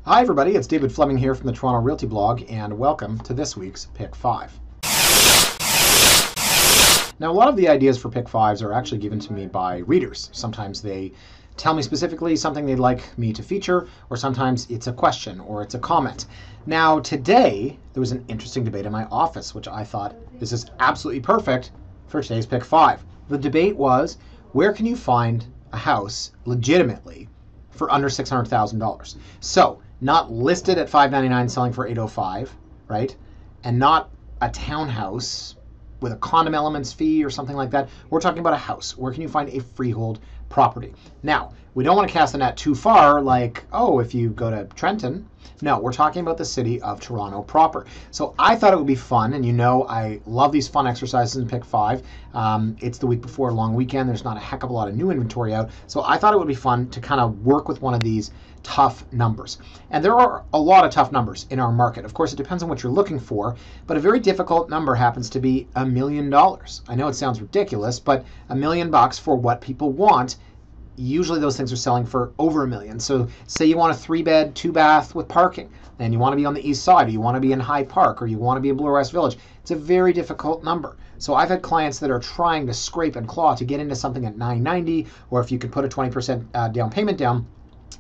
Hi everybody, it's David Fleming here from the Toronto Realty blog, and welcome to this week's Pick 5. Now, a lot of the ideas for Pick 5s are actually given to me by readers. Sometimes they tell me specifically something they'd like me to feature, or sometimes it's a question or it's a comment. Now, today, there was an interesting debate in my office, which I thought this is absolutely perfect for today's Pick 5. The debate was, where can you find a house legitimately for under $600,000? So, not listed at $599, selling for $805, right? And not a townhouse with a condom elements fee or something like that. We're talking about a house. Where can you find a freehold property? Now, we don't want to cast the net too far, like, oh, if you go to Trenton. No, we're talking about the city of Toronto proper. So I thought it would be fun, and you know I love these fun exercises in Pick 5. It's the week before a long weekend. There's not a heck of a lot of new inventory out. So I thought it would be fun to kind of work with one of these tough numbers. And there are a lot of tough numbers in our market. Of course, it depends on what you're looking for, but a very difficult number happens to be $1 million. I know it sounds ridiculous, but $1 million for what people want. Usually those things are selling for over $1 million. So say you want a 3-bed, 2-bath with parking, and you want to be on the east side, or you want to be in High Park, or you want to be in Bloor West Village. It's a very difficult number. So I've had clients that are trying to scrape and claw to get into something at $990, or if you could put a 20% down payment down,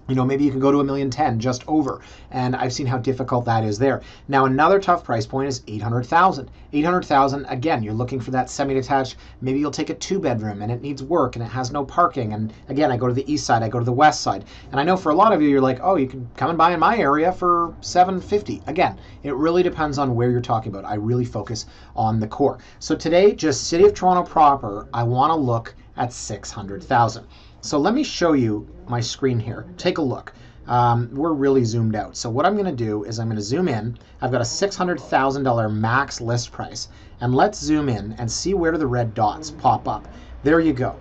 you know, maybe you can go to $1.010 million, just over. And I've seen how difficult that is there. Now, another tough price point is $800,000. $800,000, again, you're looking for that semi-detached. Maybe you'll take a 2-bedroom and it needs work and it has no parking. And again, I go to the east side, I go to the west side. And I know for a lot of you, you're like, oh, you can come and buy in my area for $750. Again, it really depends on where you're talking about. I really focus on the core. So today, just City of Toronto proper, I want to look at $600,000. So let me show you my screen here. Take a look. We're really zoomed out. So what I'm going to do is I'm going to zoom in. I've got a $600,000 max list price. And let's zoom in and see where the red dots pop up. There you go.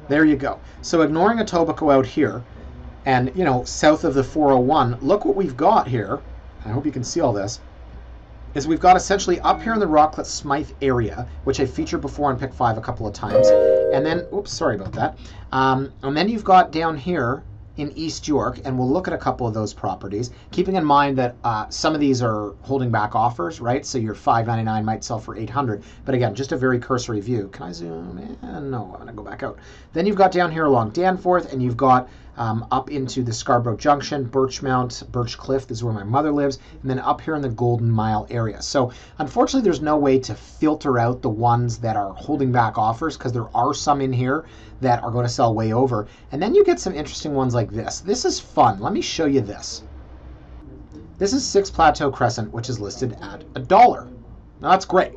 There you go. So ignoring Etobicoke out here and, you know, south of the 401, look what we've got here. I hope you can see all this. Is we've got essentially up here in the Rockcliffe Smythe area, which I featured before on Pick 5 a couple of times. And then, oops, sorry about that. And then you've got down here in East York, and we'll look at a couple of those properties, keeping in mind that some of these are holding back offers, right? So your $599 might sell for $800. But again, just a very cursory view. Can I zoom in? No, I'm going to go back out. Then you've got down here along Danforth, and you've got up into the Scarborough Junction, Birchmount, Birchcliff, this is where my mother lives, and then up here in the Golden Mile area. So unfortunately, there's no way to filter out the ones that are holding back offers, because there are some in here that are going to sell way over. And then you get some interesting ones like this. This is fun. Let me show you this. This is 6 Plateau Crescent, which is listed at $1. Now that's great.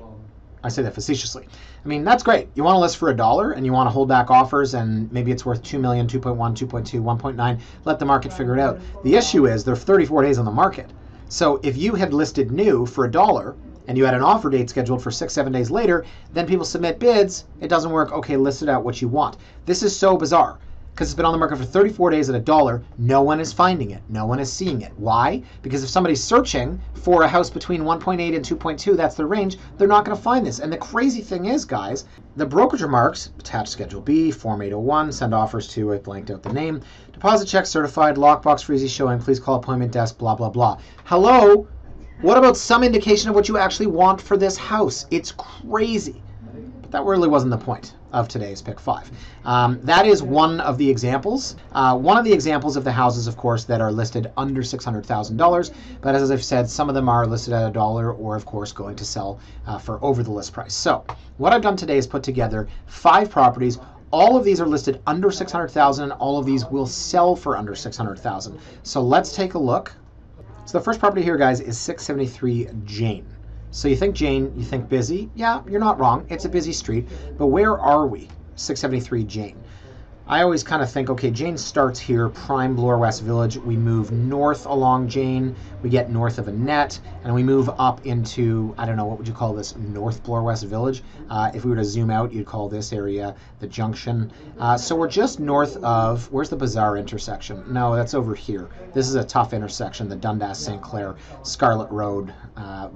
I say that facetiously. I mean, that's great. You want to list for $1 and you want to hold back offers, and maybe it's worth $2 million, 2.1, 2.2, 1.9. Let the market figure it out. The issue is they're 34 days on the market. So if you had listed new for $1 and you had an offer date scheduled for 6-7 days later, then people submit bids. It doesn't work. Okay, list it out what you want. This is so bizarre, because it's been on the market for 34 days at $1. No one is finding it. No one is seeing it. Why? Because if somebody's searching for a house between 1.8 and 2.2, that's their range, they're not going to find this. And the crazy thing is, guys, the brokerage remarks, attached Schedule B, Form 801, send offers to, I blanked out the name, deposit check certified, lockbox for easy showing, please call appointment desk, blah, blah, blah. Hello? What about some indication of what you actually want for this house? It's crazy. But that really wasn't the point of today's Pick 5. That is one of the examples. One of the examples of the houses, of course, that are listed under $600,000. But as I've said, some of them are listed at $1 or, of course, going to sell for over the list price. So what I've done today is put together 5 properties. All of these are listed under $600,000, and all of these will sell for under $600,000. So let's take a look. So the first property here, guys, is 673 Jane. So you think Jane, you think busy. Yeah, you're not wrong. It's a busy street. But where are we? 673 Jane. I always kind of think, okay, Jane starts here, prime Bloor West Village. We move north along Jane. We get north of Annette, and we move up into, I don't know, what would you call this, North Bloor West Village? If we were to zoom out, you'd call this area the Junction. So we're just north of, where's the Bazaar intersection? No, that's over here. This is a tough intersection, the Dundas-St. Clair, Scarlet Road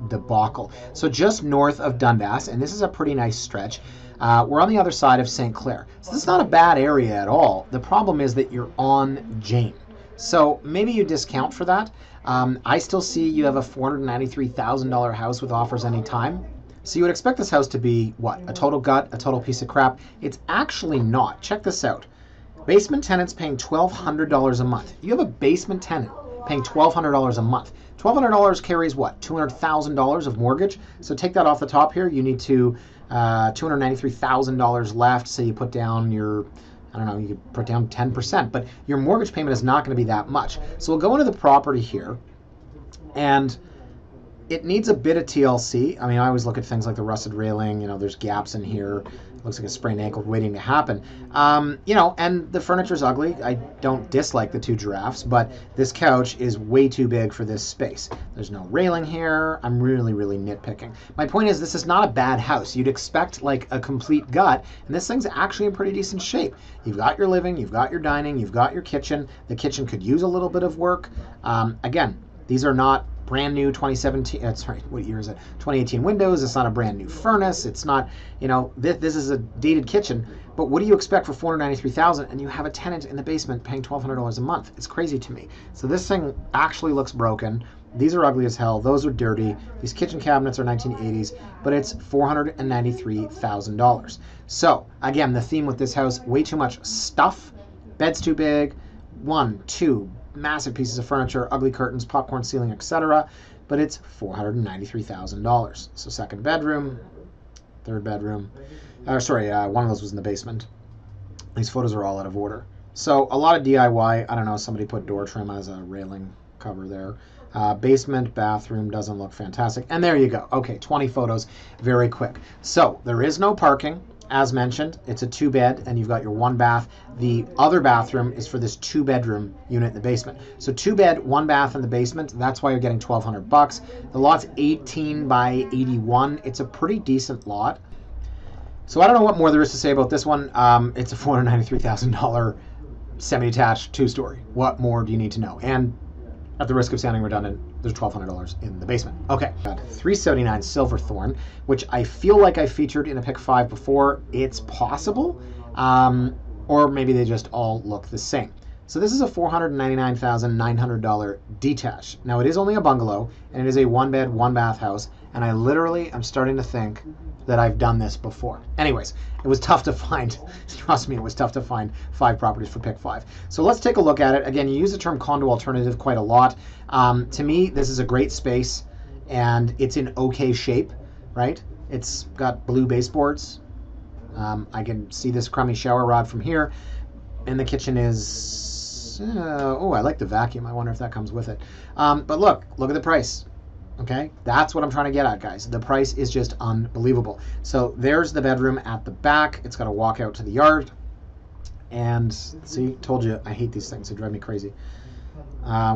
debacle. So just north of Dundas, and this is a pretty nice stretch. We're on the other side of St. Clair. So this is not a bad area at all. The problem is that you're on Jane. So maybe you discount for that. I still see you have a $493,000 house with offers anytime. So you would expect this house to be, what, a total gut, a total piece of crap? It's actually not. Check this out. Basement tenants paying $1,200 a month. You have a basement tenant paying $1,200 a month. $1,200 carries what? $200,000 of mortgage. So take that off the top here. You need to $293,000 left. So you put down your, I don't know, you could put down 10%, but your mortgage payment is not going to be that much. So we'll go into the property here, and it needs a bit of TLC. I mean, I always look at things like the rusted railing. You know, there's gaps in here. It looks like a sprained ankle waiting to happen. You know, and the furniture's ugly. I don't dislike the 2 giraffes, but this couch is way too big for this space. There's no railing here. I'm really, really nitpicking. My point is, this is not a bad house. You'd expect like a complete gut, and this thing's actually in pretty decent shape. You've got your living, you've got your dining, you've got your kitchen. The kitchen could use a little bit of work. Again, these are not brand new 2017, sorry, what year is it? 2018 windows. It's not a brand new furnace. It's not, you know, this is a dated kitchen. But what do you expect for $493,000 and you have a tenant in the basement paying $1,200 a month? It's crazy to me. So this thing actually looks broken. These are ugly as hell. Those are dirty. These kitchen cabinets are 1980s, but it's $493,000. So again, the theme with this house, way too much stuff. Bed's too big. 1, 2 massive pieces of furniture, ugly curtains, popcorn ceiling, etc. But it's $493,000. So second bedroom, third bedroom. One of those was in the basement. These photos are all out of order. So a lot of DIY. I don't know, somebody put door trim as a railing cover there. Basement, bathroom doesn't look fantastic. And there you go. Okay, 20 photos, very quick. So there is no parking. As mentioned, it's a 2-bed, and you've got your 1 bath. The other bathroom is for this 2-bedroom unit in the basement. So 2-bed, 1 bath in the basement. That's why you're getting $1,200. The lot's 18 by 81. It's a pretty decent lot. So I don't know what more there is to say about this one. It's a $493,000 semi-detached 2-story. What more do you need to know? And at the risk of sounding redundant, there's $1,200 in the basement. Okay, got 379 Silverthorn, which I feel like I featured in a pick 5 before. It's possible, or maybe they just all look the same. So this is a $499,900 detached. Now it is only a bungalow, and it is a 1-bed, 1-bath house, and I literally am starting to think that I've done this before. Anyways, it was tough to find. Trust me, it was tough to find 5 properties for pick 5. So let's take a look at it. Again, you use the term condo alternative quite a lot. To me, this is a great space, and it's in okay shape, right? It's got blue baseboards. I can see this crummy shower rod from here, and the kitchen is, oh, I like the vacuum. I wonder if that comes with it. But look at the price. Okay, that's what I'm trying to get at, guys. The price is just unbelievable. So there's the bedroom at the back. It's got a walk out to the yard. And see, told you, I hate these things. They drive me crazy.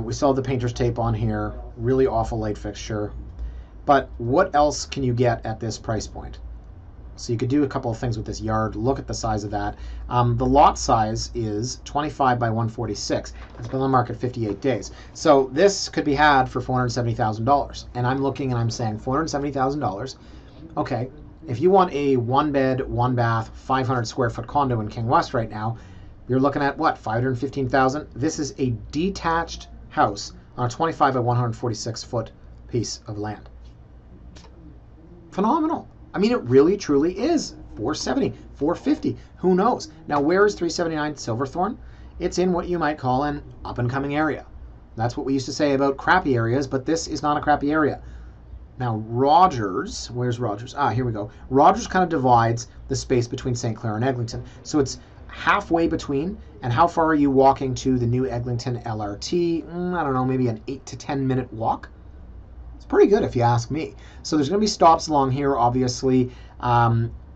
We still have the painter's tape on here. Really awful light fixture. But what else can you get at this price point? So you could do a couple of things with this yard. Look at the size of that. The lot size is 25 by 146. It's been on the market 58 days. So this could be had for $470,000. And I'm looking and I'm saying $470,000. Okay, if you want a 1-bed, 1-bath, 500 square foot condo in King West right now, you're looking at what, $515,000? This is a detached house on a 25 by 146 foot piece of land. Phenomenal. I mean, it really, truly is. 470, 450, who knows? Now, where is 379 Silverthorn? It's in what you might call an up-and-coming area. That's what we used to say about crappy areas, but this is not a crappy area. Now, Rogers, where's Rogers? Here we go. Rogers kind of divides the space between St. Clair and Eglinton. So it's halfway between, and how far are you walking to the new Eglinton LRT? I don't know, maybe an 8 to 10 minute walk. Pretty good if you ask me. So there's going to be stops along here, obviously.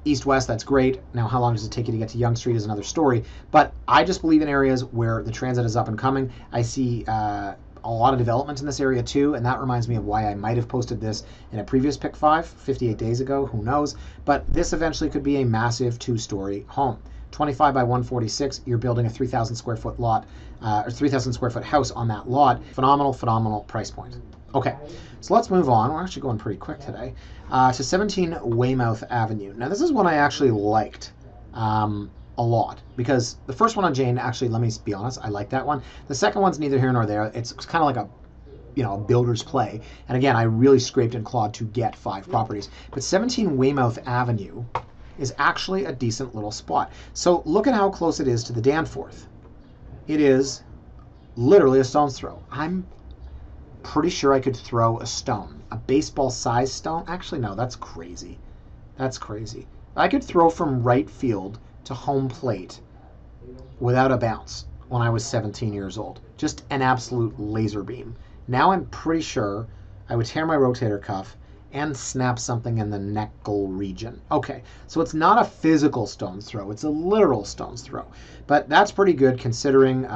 East-west, that's great. Now, how long does it take you to get to Yonge Street is another story. But I just believe in areas where the transit is up and coming. I see a lot of development in this area too, and that reminds me of why I might have posted this in a previous pick 5, 58 days ago, who knows. But this eventually could be a massive 2-story home. 25 by 146, you're building a 3,000 square foot lot, or 3,000 square foot house on that lot. Phenomenal, phenomenal price point. Okay, so let's move on. We're actually going pretty quick today. To 17 Weymouth Avenue. Now, this is one I actually liked. a lot, because the first one on Jane, actually, let me be honest, I like that one. The second one's neither here nor there. It's kind of like a builder's play. And again, I really scraped and clawed to get 5 properties. But 17 Weymouth Avenue is actually a decent little spot. So look at how close it is to the Danforth. It is literally a stone's throw. I'm pretty sure I could throw a stone, a baseball-sized stone. Actually, no, that's crazy. That's crazy. I could throw from right field to home plate without a bounce when I was 17 years old. Just an absolute laser beam. Now I'm pretty sure I would tear my rotator cuff and snap something in the Nickle region. Okay, so it's not a physical stone's throw, it's a literal stone's throw. But that's pretty good considering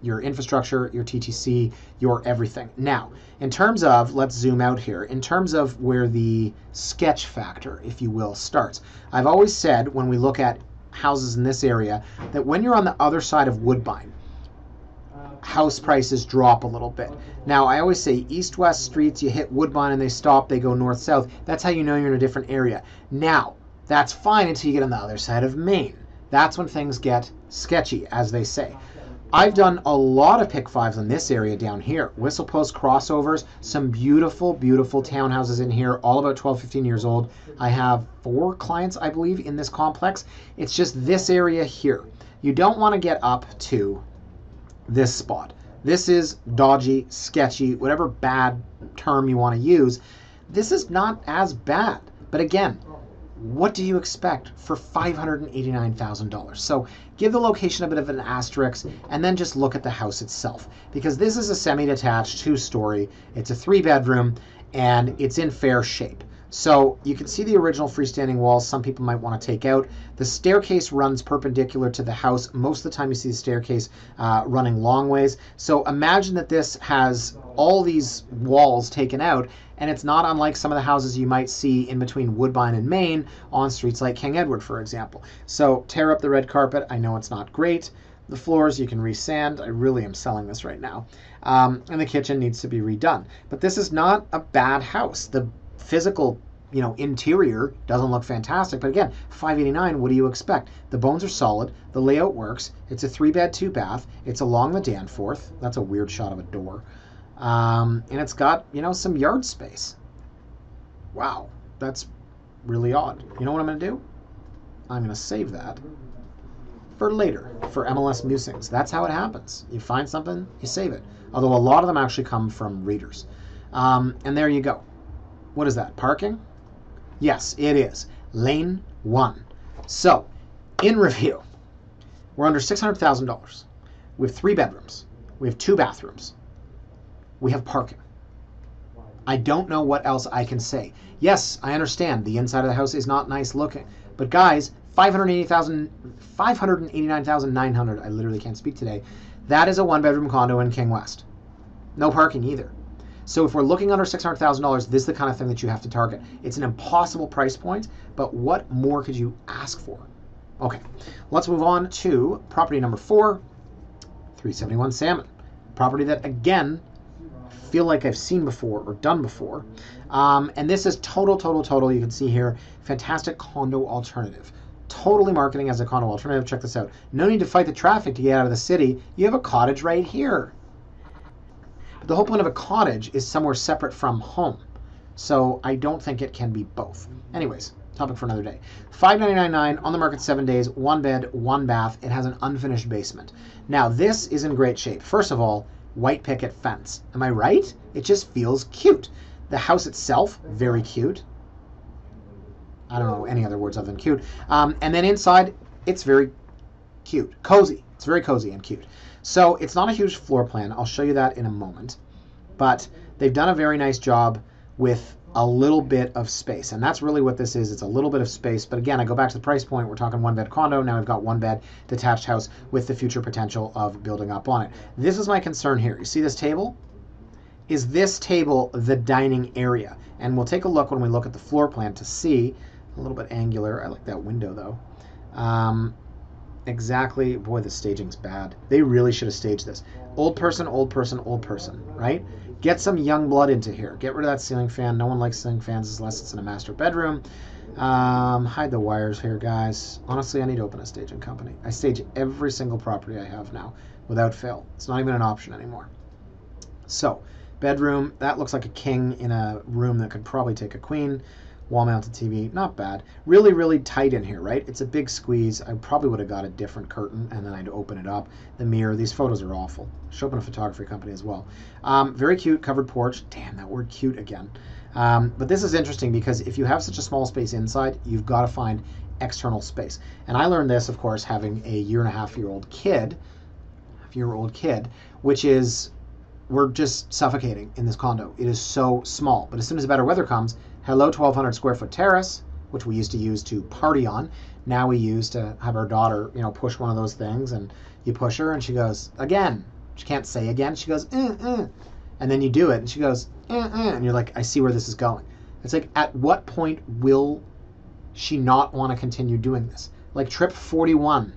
your infrastructure, your TTC, your everything. Now, in terms of, let's zoom out here, in terms of where the sketch factor, if you will, starts. I've always said when we look at houses in this area that when you're on the other side of Woodbine, house prices drop a little bit. Now, I always say east-west streets, you hit Woodbine and they stop, they go north-south. That's how you know you're in a different area. Now, that's fine until you get on the other side of Maine. That's when things get sketchy, as they say. I've done a lot of pick 5s in this area down here. Whistle post crossovers, some beautiful, beautiful townhouses in here, all about 12, 15 years old. I have 4 clients, I believe, in this complex. It's just this area here. You don't want to get up to this spot. This is dodgy, sketchy, whatever bad term you want to use. This is not as bad. But again, what do you expect for $589,000? So give the location a bit of an asterisk and then just look at the house itself, because this is a semi-detached 2-story. It's a 3-bedroom and it's in fair shape. So you can see the original freestanding walls some people might want to take out. The staircase runs perpendicular to the house. Most of the time you see the staircase running long ways. So imagine that this has all these walls taken out, and it's not unlike some of the houses you might see in between Woodbine and Maine on streets like King Edward, for example. So tear up the red carpet. I know it's not great. The floors you can resand. I really am selling this right now. And the kitchen needs to be redone. But this is not a bad house. The physical, interior doesn't look fantastic, but again, $589, what do you expect? The bones are solid, the layout works, it's a 3-bed, 2-bath, it's along the Danforth, that's a weird shot of a door, and it's got, some yard space. Wow, that's really odd. You know what I'm going to do? I'm going to save that for later, for MLS musings. That's how it happens. You find something, you save it. Although a lot of them actually come from readers. And there you go. What is that? Parking? Yes, it is. Lane 1. So, in review, we're under $600,000. We have 3 bedrooms. We have 2 bathrooms. We have parking. I don't know what else I can say. Yes, I understand the inside of the house is not nice looking. But guys, $589,900, I literally can't speak today, that is a 1-bedroom condo in King West. No parking either. So if we're looking under $600,000, this is the kind of thing that you have to target. It's an impossible price point, but what more could you ask for? Okay, let's move on to property number 4, 371 Sammon. Property that, again, I feel like I've seen before or done before. And this is total, you can see here, fantastic condo alternative. Totally marketing as a condo alternative. Check this out. No need to fight the traffic to get out of the city. You have a cottage right here. The whole point of a cottage is somewhere separate from home. So I don't think it can be both. Anyways, topic for another day. $599.9 on the market 7 days, 1 bed, 1 bath. It has an unfinished basement. Now this is in great shape. First of all, white picket fence. Am I right? It just feels cute. The house itself, very cute. I don't know any other words other than cute. And then inside, it's very cute. Cozy. It's very cozy and cute. So it's not a huge floor plan. I'll show you that in a moment. But they've done a very nice job with a little bit of space. And that's really what this is. It's a little bit of space. But again, I go back to the price point. We're talking 1-bed condo. Now we've got 1-bed detached house with the future potential of building up on it. This is my concern here. You see this table? Is this table the dining area? And we'll take a look when we look at the floor plan to see. A little bit angular. I like that window though. Exactly. Boy, the staging's bad. They really should have staged this. Old person, right? Get some young blood into here. Get rid of that ceiling fan. No one likes ceiling fans unless it's in a master bedroom. Hide the wires here, guys. Honestly, I need to open a staging company. I stage every single property I have now without fail. It's not even an option anymore. So, bedroom, that looks like a king in a room that could probably take a queen. Wall-mounted TV, not bad. Really, really tight in here, right? It's a big squeeze. I probably would have got a different curtain, and then I'd open it up. The mirror, these photos are awful. Should open a photography company as well. Very cute covered porch. Damn, that word cute again. But this is interesting because if you have such a small space inside, you've got to find external space. And I learned this, of course, having a 1.5-year-old kid, which is, we're just suffocating in this condo. It is so small. But as soon as the better weather comes, hello 1,200 square foot terrace, which we used to use to party on. Now we use to have our daughter, push one of those things, and you push her and she goes, again. She can't say again. She goes, And then you do it and she goes, and you're like, I see where this is going. It's like, at what point will she not want to continue doing this? Like trip 41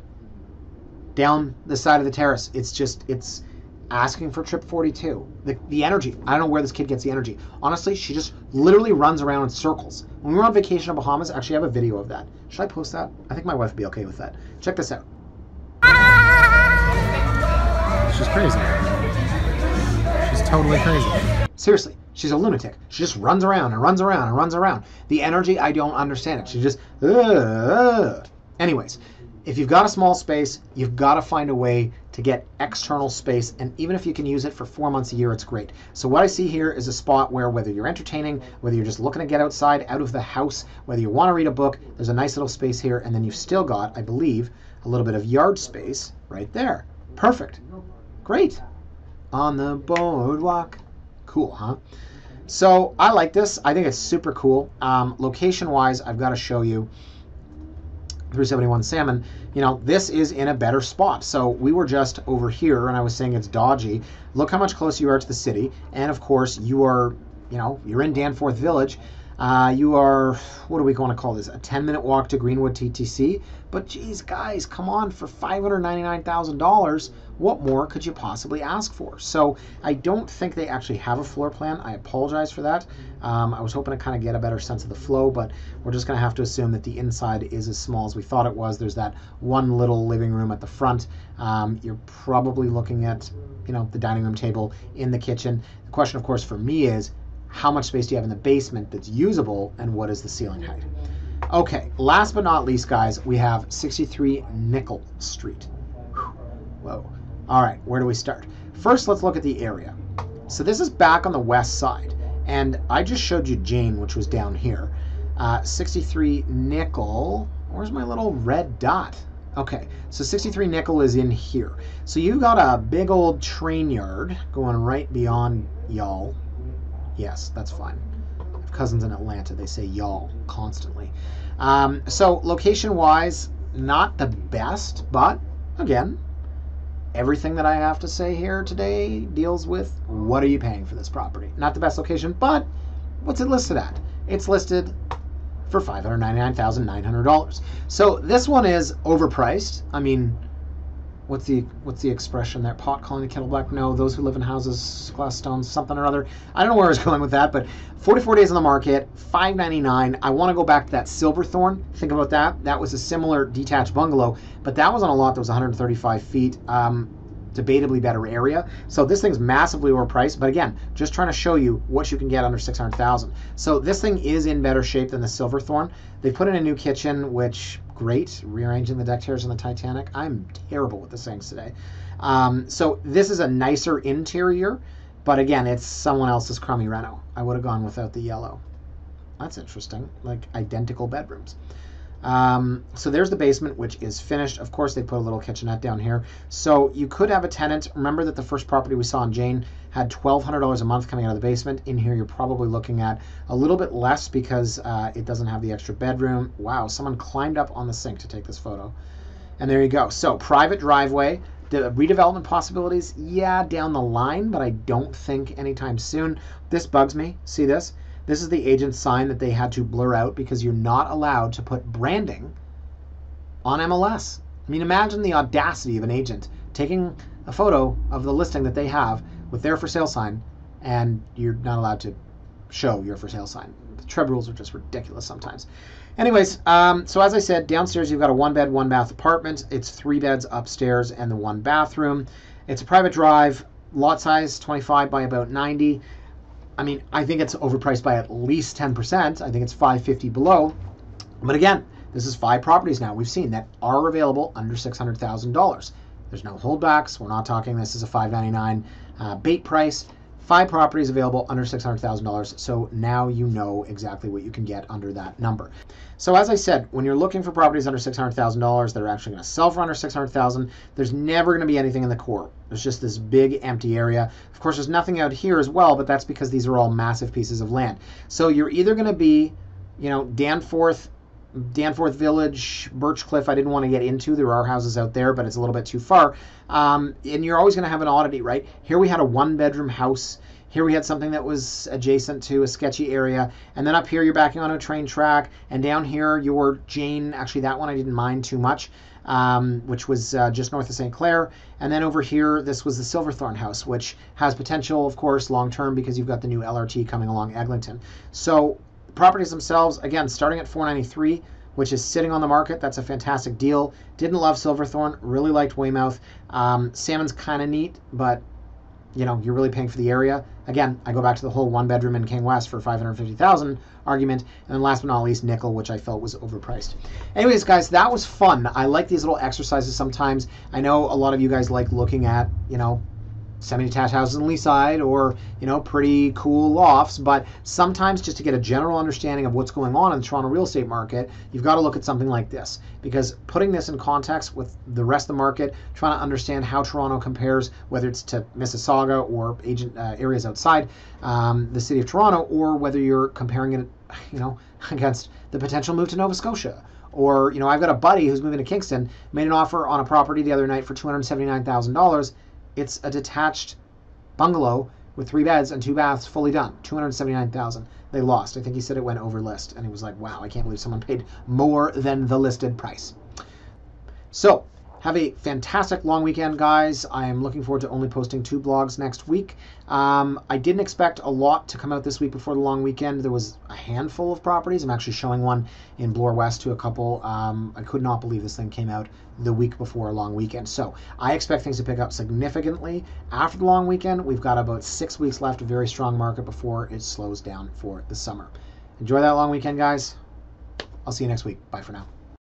down the side of the terrace. It's asking for trip 42. The energy. I don't know where this kid gets the energy. Honestly, she just literally runs around in circles. When we were on vacation in Bahamas, actually I have a video of that. Should I post that? I think my wife would be okay with that. Check this out. She's crazy. She's totally crazy. Seriously, she's a lunatic. She just runs around and runs around and runs around. The energy, I don't understand it. She just, Anyways, if you've got a small space, you've got to find a way to get external space, and even if you can use it for 4 months a year, it's great. So what I see here is a spot where whether you're entertaining, whether you're just looking to get outside, out of the house, whether you want to read a book, there's a nice little space here, and then you've still got, I believe, a little bit of yard space right there. Perfect. Great. On the boardwalk. Cool, huh? So I like this. I think it's super cool. Location-wise, I've got to show you 371 Sammon, this is in a better spot. So we were just over here and I was saying it's dodgy. Look how much closer you are to the city. And of course you are, you're in Danforth Village. You are, what do we want to call this? A 10-minute walk to Greenwood TTC. But geez, guys, come on, for $599,000, what more could you possibly ask for? So I don't think they actually have a floor plan. I apologize for that. I was hoping to kind of get a better sense of the flow, but we're just going to have to assume that the inside is as small as we thought it was. There's that one little living room at the front. You're probably looking at, the dining room table in the kitchen. The question, of course, for me is, how much space do you have in the basement that's usable, and what is the ceiling height? Okay, last but not least, guys, we have 63 Nickle Street. Whoa. All right, where do we start? First, let's look at the area. So this is back on the west side, and I just showed you Jane, which was down here. 63 Nickle, where's my little red dot? Okay, so 63 Nickle is in here. So you've got a big old train yard going right beyond y'all. Yes, that's fine. I have cousins in Atlanta. They say y'all constantly. So location-wise, not the best, but again, everything that I have to say here today deals with what are you paying for this property. Not the best location, but what's it listed at? It's listed for $599,900. So this one is overpriced. I mean, what's the expression there? Pot calling the kettle black? No, those who live in houses, glass stones, something or other. I don't know where I was going with that, but 44 days on the market, $599. I want to go back to that Silverthorn. Think about that. That was a similar detached bungalow, but that was on a lot that was 135 feet. Debatably better area. So this thing's massively overpriced, but again, just trying to show you what you can get under $600,000. So this thing is in better shape than the Silverthorn. They put in a new kitchen, which great, rearranging the deck chairs on the Titanic. I'm terrible with the sinks today. So this is a nicer interior, but again, it's someone else's crummy reno. I would have gone without the yellow. That's interesting, like identical bedrooms. So there's the basement, which is finished. Of course, they put a little kitchenette down here. So you could have a tenant. Remember that the first property we saw in Jane had $1,200 a month coming out of the basement. In here, you're probably looking at a little bit less because it doesn't have the extra bedroom. Wow, someone climbed up on the sink to take this photo. And there you go. So private driveway. The redevelopment possibilities, yeah, down the line, but I don't think anytime soon. This bugs me. See this? This is the agent's sign that they had to blur out because you're not allowed to put branding on MLS. I mean, imagine the audacity of an agent taking a photo of the listing that they have with their for sale sign, and you're not allowed to show your for sale sign. The Treb rules are just ridiculous sometimes. Anyways, so as I said, downstairs you've got a 1-bed, 1-bath apartment. It's 3 beds upstairs and the 1 bathroom. It's a private drive, lot size 25 by about 90. I mean, I think it's overpriced by at least 10%. I think it's 550 below. But again, this is 5 properties now we've seen that are available under $600,000. There's no holdbacks. We're not talking this is a $599 bait price. 5 properties available under $600,000. So now you know exactly what you can get under that number. So as I said, when you're looking for properties under $600,000 that are actually going to sell for under $600,000, there's never going to be anything in the core. There's just this big empty area. Of course, there's nothing out here as well, but that's because these are all massive pieces of land. So you're either going to be, Danforth Village, Birchcliff, I didn't want to get into. There are houses out there, but it's a little bit too far. And you're always going to have an oddity, right? Here we had a 1-bedroom house. Here we had something that was adjacent to a sketchy area. And then up here, you're backing on a train track. And down here, your Jane, actually that one I didn't mind too much, which was just north of St. Clair. And then over here, this was the Silverthorn house, which has potential, of course, long-term because you've got the new LRT coming along Eglinton. So the properties themselves, again, starting at $493, which is sitting on the market. That's a fantastic deal. Didn't love Silverthorn, really liked Weymouth. Sammon's kind of neat, but you're really paying for the area. Again, I go back to the whole 1-bedroom in King West for $550,000 argument. And then last but not least, Nickle, which I felt was overpriced. Anyways, guys, that was fun. I like these little exercises sometimes. I know a lot of you guys like looking at, semi-detached houses in Leaside or, pretty cool lofts. But sometimes just to get a general understanding of what's going on in the Toronto real estate market, you've got to look at something like this. Because putting this in context with the rest of the market, trying to understand how Toronto compares, whether it's to Mississauga or areas outside the city of Toronto, or whether you're comparing it, against the potential move to Nova Scotia. Or, I've got a buddy who's moving to Kingston, made an offer on a property the other night for $279,000. It's a detached bungalow with 3 beds and 2 baths, fully done. $279,000. They lost. I think he said it went over list, and he was like, "Wow, I can't believe someone paid more than the listed price." So, have a fantastic long weekend, guys. I am looking forward to only posting 2 blogs next week. I didn't expect a lot to come out this week before the long weekend. There was a handful of properties. I'm actually showing one in Bloor West to a couple. I could not believe this thing came out the week before a long weekend. So I expect things to pick up significantly after the long weekend. We've got about 6 weeks left, a very strong market before it slows down for the summer. Enjoy that long weekend, guys. I'll see you next week. Bye for now.